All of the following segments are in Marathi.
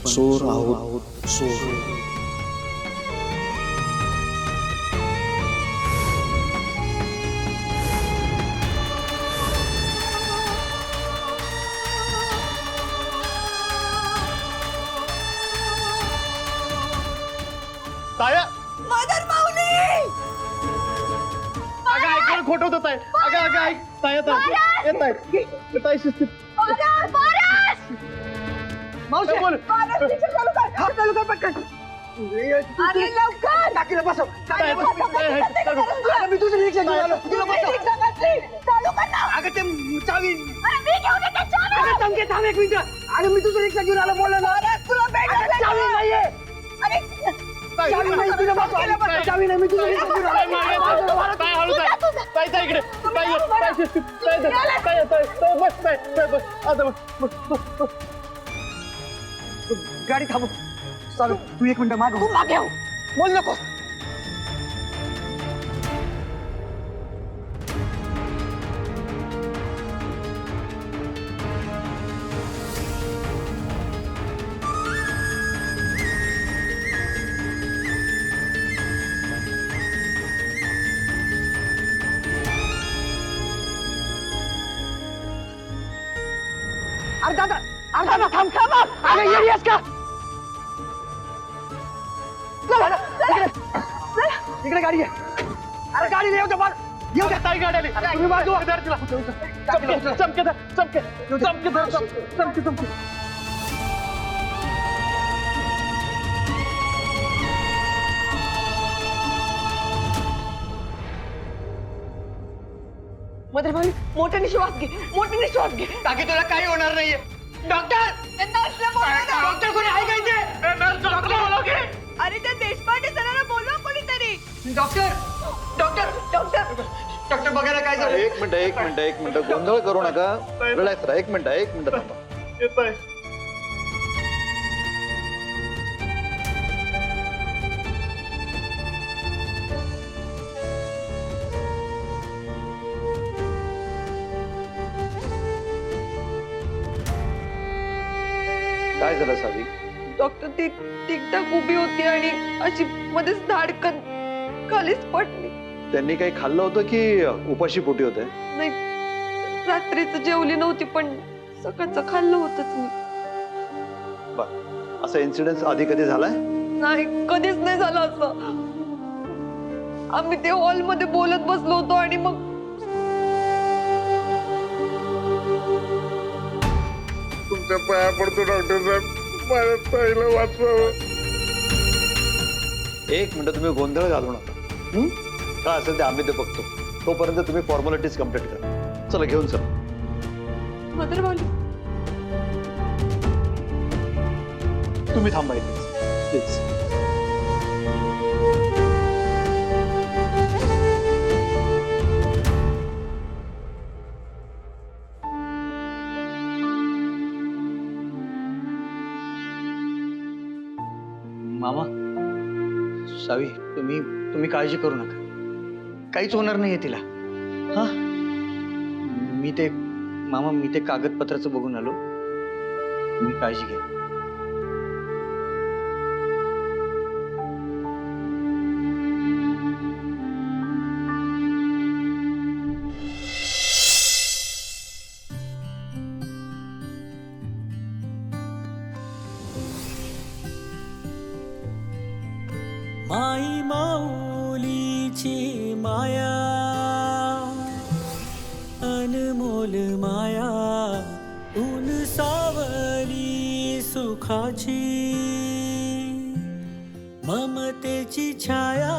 चोर आहोत चोर. ताया मदर माऊली अगं ऐकून खोटं होत आहे. अगं ऐक ताया येत आहे शिस्तीत. मावशी बोल. चालू कर पटकन. अरे लवकर टाकीला बसव. मी तुझी रिक्षा घेऊन आलो. तिला बसव. चालू कर ना. अगं ते चावी. अगं चमके थांब एक मिनिट. अगं मी तुझी रिक्षा घेऊन आलो बोललो ना. तुला भेटायला चावी नाहीये. अरे चावी नाही तिला बसव. चावी नाही मी तुझी रिक्षा घेऊन आलो. ताई हळू ताई इकडे ताई शिस्तीत ताई बस आता बस. गाडी थांबव. चालू तू एक मिनिट मागे. तू मागे हो. बोल नको. अर्धा थांब अरे येडीस का. इकडे गाडी आहे. अरे गाडी नाही येऊ येऊ द्या. ताई गाडी आली. तुम्ही बाजू धर तिला. चमके. मदर भाई मोठ्याने श्वास घे. टाकी तुला काही होणार नाहीये. डॉक्टर डॉक्टर कोणी आहे का इथे. अरे त्या देशपांडे सरांना बोलवा कोणीतरी. डॉक्टर बघायला काय झालं. एक मिनिट गोंधळ करू नका. रिलॅक्स राहा. एक मिनिट थांबा. येत आहे. काय झालं सावी. डॉक्टर ती टिकटाक उभी होती आणि अशी मध्येच धाडकन खालीच पडली. त्यांनी काही खाल्लं होतं की उपाशी पोटी होते. नाही रात्रीच जेवली नव्हती पण सकाळचं खाल्लं होतच मी. बर असा इन्सिडेंट आधी कधी झालाय. नाही कधीच नाही झालं असं. आम्ही ते हॉल मध्ये बोलत बसलो होतो आणि मग तुमच्या पाया पडतो डॉक्टर साहेब. माझ्या ताईला वाचवावं. एक मिनिट तुम्ही गोंधळ घालू नका. काय असेल ते आम्ही ते बघतो. तोपर्यंत तुम्ही फॉर्मॅलिटीज कम्प्लीट करा. चला घेऊन चला. मदर वाली तुम्ही थांबा प्लीज. मामा सावी तुम्ही काळजी करू नका. काहीच होणार नाहीये तिला. हा मी ते कागदपत्राचं बघून आलो. तुम्ही काळजी घ्या. माई माऊलीची माया अनमोल माया ऊन सावली सुखाची ममतेची छाया.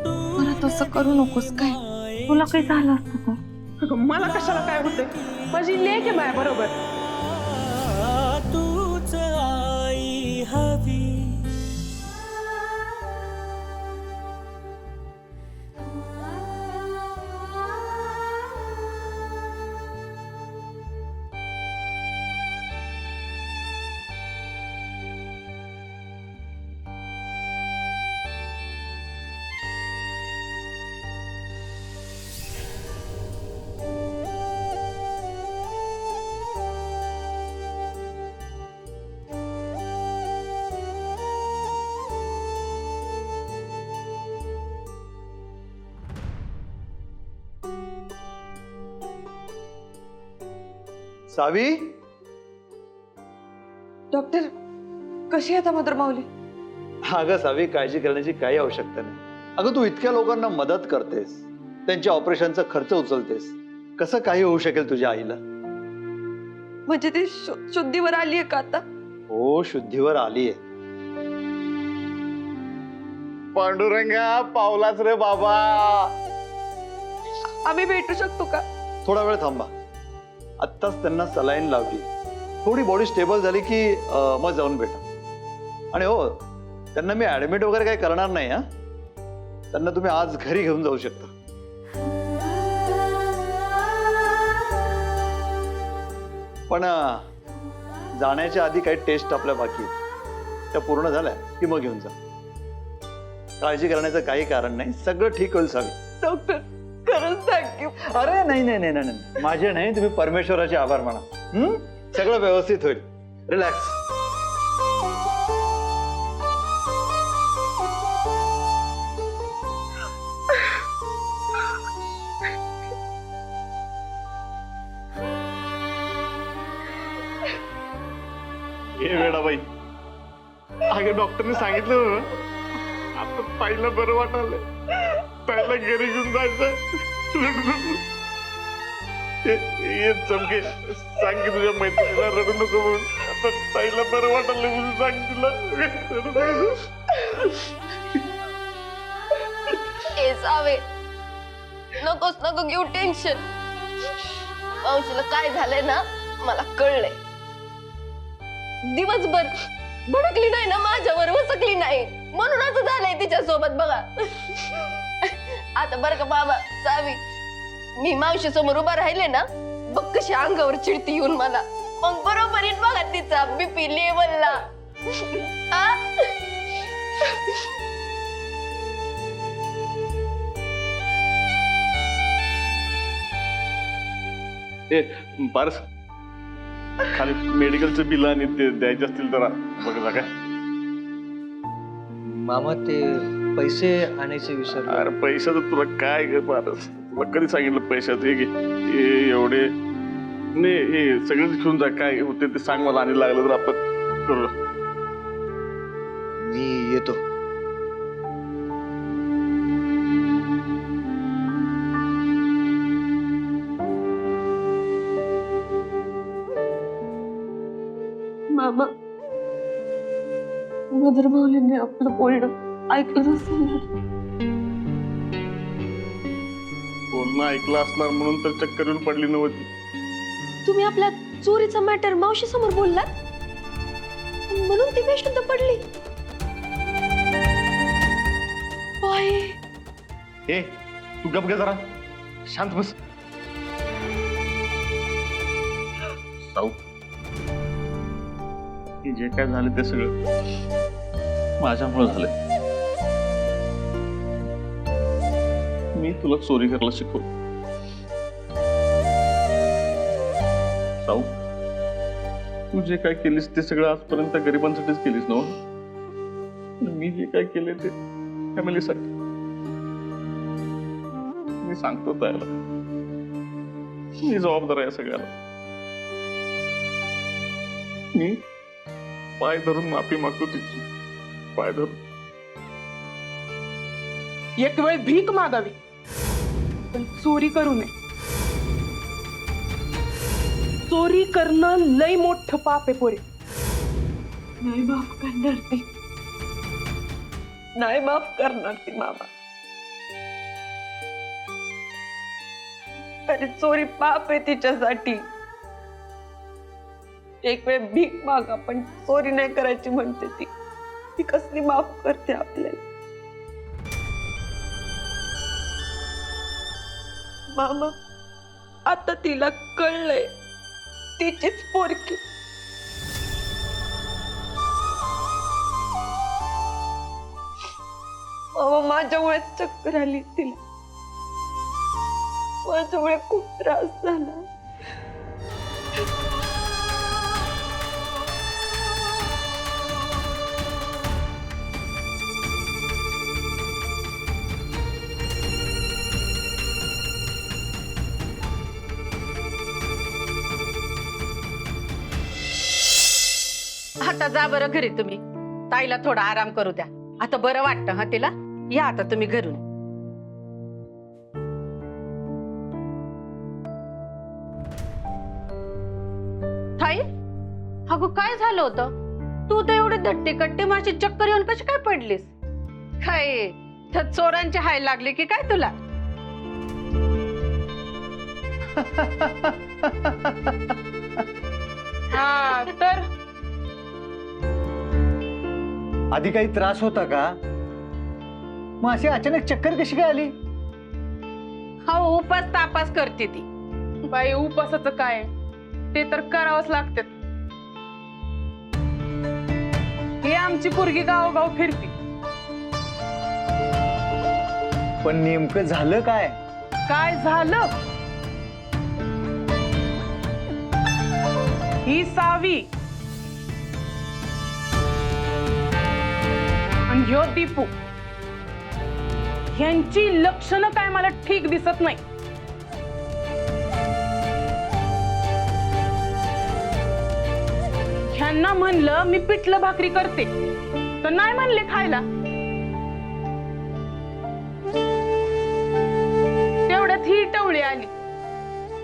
मला तसं करू नकोस. काय तुला काही झालं असतं तर. मला कशाला काय होतंय. माझी लेक आहे माझ्या बरोबर. तूच आई हवी. सावी, डॉक्टर कशी आहे आता मदर माऊली? अगं सावी, काळजी करण्याची काही आवश्यकता नाही. अगं तू इतक्या लोकांना मदत करतेस, त्यांच्या ऑपरेशनचा खर्च उचलतेस, कसं काही होऊ शकेल तुझ्या आईला? म्हणजे ती शुद्धीवर आली आहे का आता? हो, शुद्धीवर आलीये. पांडुरंगा पावलाच रे बाबा. आम्ही भेटू शकतो का? थोडा वेळ थांबा. आत्ताच त्यांना सलाईन लावली, थोडी बॉडी स्टेबल झाली की मग जाऊन भेटा. आणि हो, त्यांना मी ऍडमिट वगैरे काही करणार नाही. हा, त्यांना तुम्ही आज घरी घेऊन जाऊ शकता. पण जाण्याच्या आधी काही टेस्ट आपल्या बाकी आहेत, त्या पूर्ण झाल्या की मग घेऊन जा. काळजी करण्याचं काही कारण नाही, सगळं ठीक होईल सावी. डॉक्टर खरंच थँक्यू. अरे नाही नाही नाही नाही नाही, माझे नाही, तुम्ही परमेश्वराचे आभार माना. सगळं व्यवस्थित होईल. रिलॅक्स. हे वेडाबाई, अगं डॉक्टरने सांगितलं ना, आता ताईला बरं वाटायला, ताईला घरी घेऊन जायचं. ये चमके, सांग की तुझ्या मैत्रिणीला रडू नको म्हणून. आता ताईला बरं वाटायला म्हणून सांग तिला. ए जावे, नकोच नको घेऊ टेन्शन. मावशीला काय झालंय ना मला कळलंय. दिवसभर भडकली नाही ना माझ्यावर, वसकली नाही म्हणून असं झालंय तिच्या सोबत. बघा आता बरं का बाबा सावी, मी मावशी समोर उभा राहिले ना, बघ कशी अंगावर चिडती येऊन मला. मग बरोबर येईन बघा तिचा बीपी लेवलला. ए पारस, खाली मेडिकलचं बिल आणि ते द्यायचे असतील जरा बघा काय. मामा ते पैसे आणायचे विसरलो. अरे पैशाचं तुला काय ग पारस, तुला कधी सांगितलं पैशाचं? हे एवढे नाही, हे सगळेच घेऊन जा, काय होते ते सांग मला, आणि लागलं तर आपण करू. मी येतो. मामा, मदर माऊलीने आपलं बोलणं ऐकलं असेल ना? बोलणं ऐकलं असणार म्हणून तर चक्कर येऊन पडली नव्हती. तुम्ही आपल्या चोरीचा मॅटर मावशी समोर बोललात म्हणून ती बेशुद्ध पडली. बाई, ए तू गप गे जरा, शांत बस. साऊ, हे जे काय झालं ते सगळं माझ्यामुळे झालंय. मी तुला चोरी करायला शिकवलं. साऊ, तू जे काय केलीस ते सगळं आजपर्यंत त्या गरिबांसाठीच केलीस ना. मी जे काय केले ते फॅमिलीसाठी. मी सांगतो त्याला, मी जबाबदार आहे सगळ्याला. मी पाय धरून माफी मागतो तिची, पाय धरून. एक वेळ भीक मागावी पण चोरी करू नये. चोरी करणं लय मोठं पाप आहे पोरे. नाही माफ करणार ती, नाही माफ करणार ती मामा. अरे चोरी पाप आहे तिच्यासाठी. एक वेळ भीक मागा पण चोरी नाही करायची म्हणते ती. ती कसली माफ करते आपल्याला? मामा, आता तिला कळलंय तिचीच पोरकी. मामा, माझ्यामुळे चक्कर आली तिला, माझ्यामुळे खूप त्रास झाला. आता जा बरं घरी तुम्ही. ताईला थोडा आराम करू द्या. आता बरं वाटतं हा तिला. या आता तुम्ही घरून. ताई, अगं काय झालं होतं? तू तर एवढे धट्टे कट्टे माझी चक्कर येऊन कशी काय पडलीस? काय तर चोरांची हाय लागली की काय तुला? हा तर आधी काही त्रास होता का? मग अशी अचानक चक्कर कशी काय आली? हा उपास तापास करते ती. बाई उपासाचं काय, ते तर करावंच लागतात. हे आमची पोरगी गावोगाव फिरती. पण नेमकं झालं काय? काय झालं? ही सावी आणि ह्यो दीपू ह्यांची लक्षणं काय मला ठीक दिसत नाही. ह्यांना म्हणलं मी पिठलं भाकरी करते तर नाही म्हणले खायला. तेवढ्यात ही टवळी आली.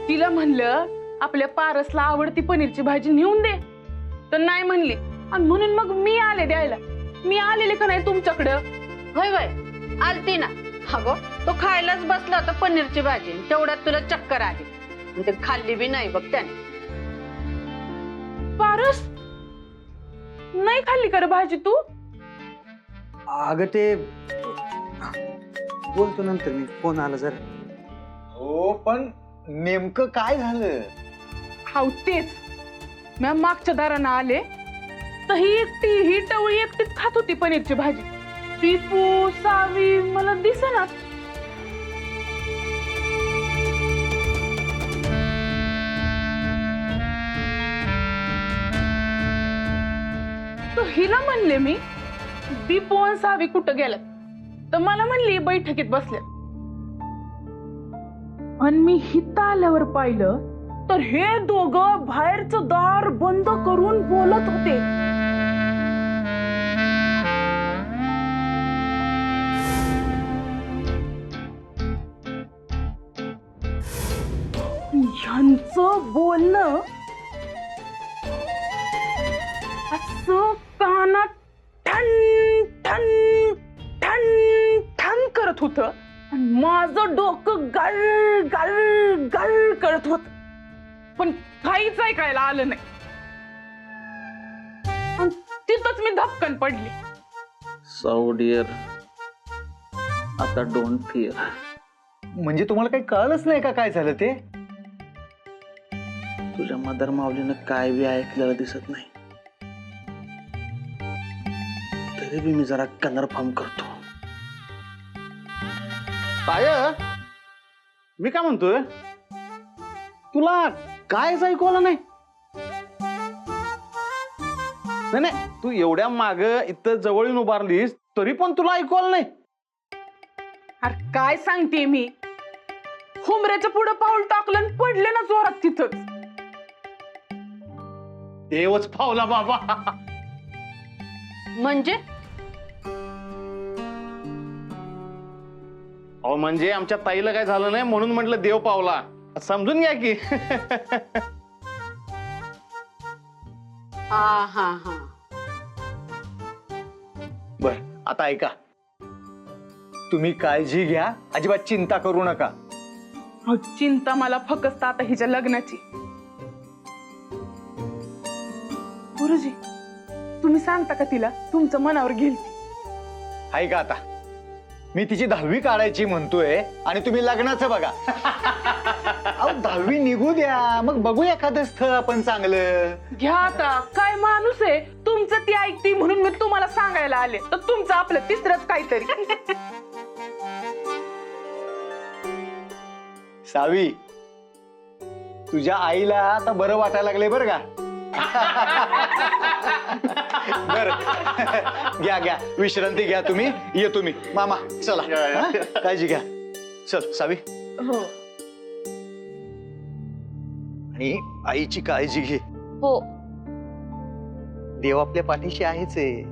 तिला म्हणलं आपल्या पारसला आवडती पनीरची भाजी नेऊन दे तर नाही म्हणली. आणि म्हणून मग मी आले द्यायला. मी आलेले का नाही तुमच्याकडं? होय होय आलती ना. अगं तो खायलाच बसला होता पनीरची भाजी. तेवढ्यात तुला चक्कर आली. म्हणजे खाल्ली बी नाही बघ त्याने. पारस नाही खाल्ली का रे भाजी तू? अगं ते बोलतो नंतर, मी फोन आला जरा. हो पण नेमकं काय झालं? हाव तेच, मी मागच्या दारानं आले तर ही टवळी एकटीच खात होती पनीरची भाजी. दीपू सावी मला दिसेना. तर हिला म्हणले मी दीपू आणि सावी कुठं गेल्यात, तर मला म्हणली बैठकीत बसल्या. आणि मी हित आल्यावर पाहिलं तर हे दोघं बाहेरचं दार बंद करून बोलत होते. ह्यांचं बोलणं असं कानात ठण ठण ठण ठण करत होतं. आणि माझं डोकं गळ गळ गळ करत होत. पण काहीच ऐकायला आलं नाही. आणि तिथंच मी धपकन पडली. सो डिअर, आता डोंट फिअर. म्हणजे तुम्हाला काही कळलंच नाही का काय झालं ते? तुझ्या मदर माऊलीनं काय बी ऐकलेलं दिसत नाही. तरी बी मी जरा कन्फर्म करतो. काय मी काय म्हणतोय, तुला कायच ऐकू आलं नाही? नाही तू एवढ्या माग इथं जवळ येऊन उभारलीस तरी पण तुला ऐकू आलं नाही? अरे काय सांगते मी, हुमऱ्याच्या पुढे पाऊल टाकलं आणि पडले ना जोरात तिथंच. देवच पावला बाबा. म्हणजे अहो म्हणजे आमच्या ताईला काय झालं नाही म्हणून म्हटलं देव पावला. समजून घ्या की. हा हा हा. बर आता ऐका, तुम्ही काळजी घ्या, अजिबात चिंता करू नका. अहो, चिंता मला फक्त आता हिच्या लग्नाची. गुरुजी तुम्ही सांगता का तिला तुमचं मनावर घेईल ती? ऐका आता, मी तिची 10वी काढायची म्हणतोय आणि तुम्ही लग्नाचं बघा. अहो 10वी निघू द्या, मग बघू एखादं स्थळ आपण चांगलं. घ्या आता, काय माणूस आहे तुमचं ती ऐकती म्हणून मी तुम्हाला सांगायला आले, तर तुमचं आपलं तिसरंच काहीतरी. सावी, तुझ्या आईला आता बरं वाटायला लागले बरं का? बर घ्या घ्या विश्रांती घ्या तुम्ही. येतो मी. मामा चला, हा? काळजी घ्या. चल सावी. हो आणि आईची काळजी घे. हो देव आपल्या पाठीशी आहेच आहे.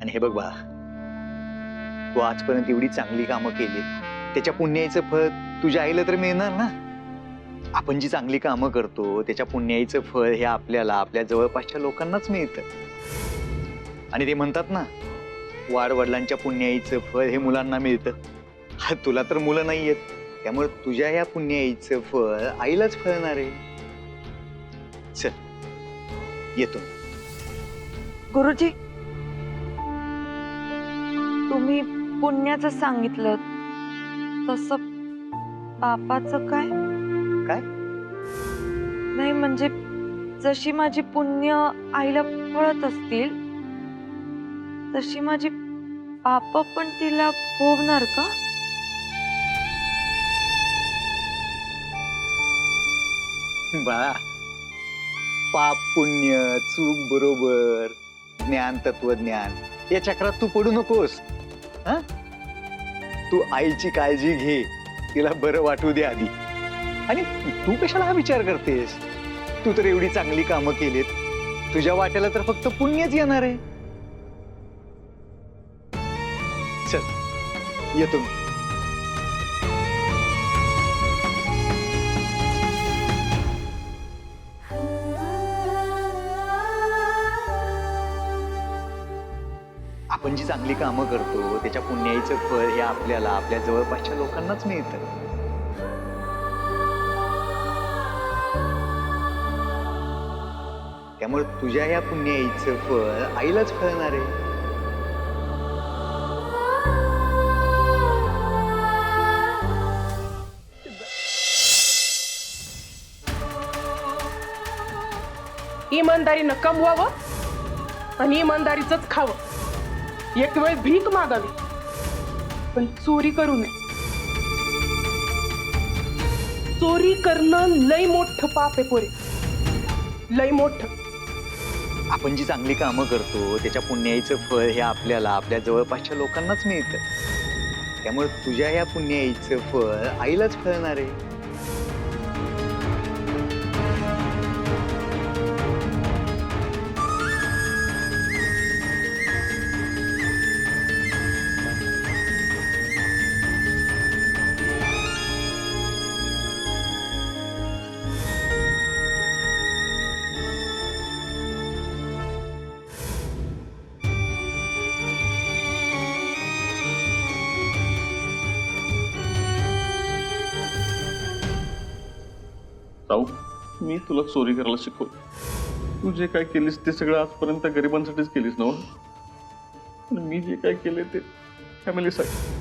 आणि हे बघ बा, तू आजपर्यंत एवढी चांगली कामं केली, त्याच्या पुण्याईचं फळ तुझ्या आईला तर मिळणार ना. आपण जी चांगली कामं करतो त्याच्या पुण्याईचं फळ हे आपल्याला आपल्या जवळपासच्या लोकांनाच मिळतं. आणि ते म्हणतात ना, वाडवडिलांच्या पुण्याईचं फळ हे मुलांना मिळतं. तुला तर मुलं नाही आहेत, त्यामुळे तुझ्या या पुण्याईचं फळ आईलाच फळणार आहे. चल येतो. गुरुजी, तुम्ही पुण्याचं सांगितलं, तसं पापाचं काय? काय? नाही म्हणजे जशी माझी पुण्य आईला फळत असतील तशी माझी पाप पण तिला भोगणार का? बाळा, पाप पुण्य, चूक बरोबर, ज्ञान तत्वज्ञान या चक्रात तू पडू नकोस. हा, तू आईची काळजी घे, तिला बरं वाटू दे आधी. आणि तू कशाला हा विचार करतेस? तू तर एवढी चांगली कामं केलीत, तुझ्या वाट्याला तर फक्त पुण्यच येणार आहे. चल येतो मी. आपण जी चांगली कामं करतो त्याच्या पुण्याईचं फळ हे आपल्याला आपल्या जवळपासच्या लोकांनाच मिळतं. त्यामुळे तुझ्या या पुण्याईचं फळ आईलाच फळणार आहे. इमानदारीनं कमवावं आणि इमानदारीच खावं. एक वेळ भीक मागावी, पण चोरी करू नये. चोरी करणं लय मोठं पाप आहे पोरे, लय मोठं. आपण जी चांगली कामं करतो त्याच्या पुण्याईचं फळ हे आपल्याला आपल्या जवळपासच्या लोकांनाच मिळतं. त्यामुळे तुझ्या या पुण्याईचं फळ आईलाच फळणार आहे. राहू, मी तुला चोरी करायला शिकवलं. तू जे काय केलीस ते सगळं आजपर्यंत गरिबांसाठीच केलीस ना. आणि मी जे काय केले ते फॅमिलीसाठी.